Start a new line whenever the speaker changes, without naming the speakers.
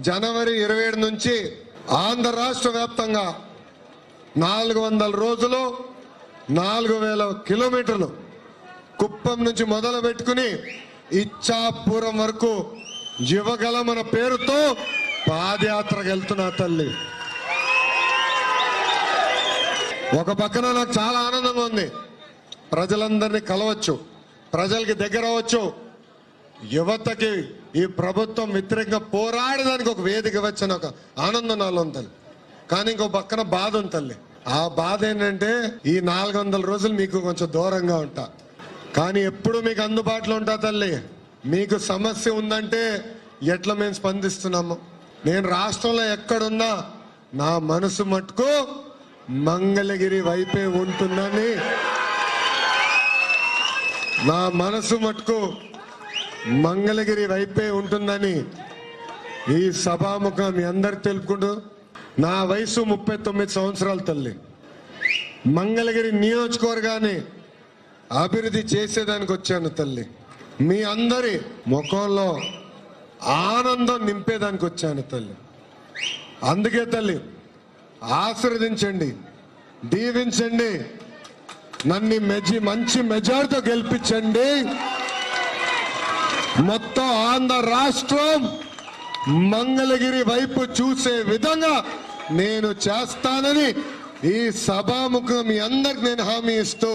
జనవరి 27 నుంచి ఆంధ్ర రాష్ట్ర వ్యాప్తంగా 400 రోజులు 4000 కిలోమీటర్లు కుప్పం నుంచి మొదలు పెట్టుకుని ఇచ్చాపురం వరకు యువగలమన పేరుతో పాదయాత్రకు వెళ్తున్నా తల్లి. ఒక పక్కన నాకు చాలా ఆనందంగా ఉంది. ప్రజలందరినీ కలవచ్చు, ప్రజలకి దగ్గర అవ్వచ్చు, యువతకి ఈ ప్రభుత్వం వ్యతిరేకంగా పోరాడడానికి ఒక వేదిక వచ్చిన ఒక ఆనందం నాలో ఉంది తల్లి. కానీ ఇంకో పక్కన బాధ ఉంది తల్లి. ఆ బాధ ఏంటంటే ఈ 400 రోజులు మీకు కొంచెం దూరంగా ఉంటా, కానీ ఎప్పుడు మీకు అందుబాటులో ఉంటా తల్లి. మీకు సమస్య ఉందంటే ఎట్లా మేము స్పందిస్తున్నాము. నేను రాష్ట్రంలో ఎక్కడున్నా నా మనసు మట్టుకు మంగళగిరి వైపే ఉంటుందని, నా మనసు మట్టుకు మంగళగిరి వైపే ఉంటుందని ఈ సభాముఖం మీ అందరు తెలుపుకుంటూ, నా వయసు 39 సంవత్సరాలు తల్లి. మంగళగిరి నియోజకవర్గాన్ని అభివృద్ధి చేసేదానికి వచ్చాను తల్లి. మీ అందరి ముఖంలో ఆనందం నింపేదానికి వచ్చాను తల్లి. అందుకే తల్లి ఆశీర్వదించండి, దీవించండి, నన్ను మంచి మెజార్టీతో గెలిపించండి. మొత్తం ఆంధ్ర రాష్ట్రం మంగళగిరి వైపు చూసే విధంగా నేను చేస్తానని ఈ సభాముఖం మీ అందరికి నేను హామీ ఇస్తూ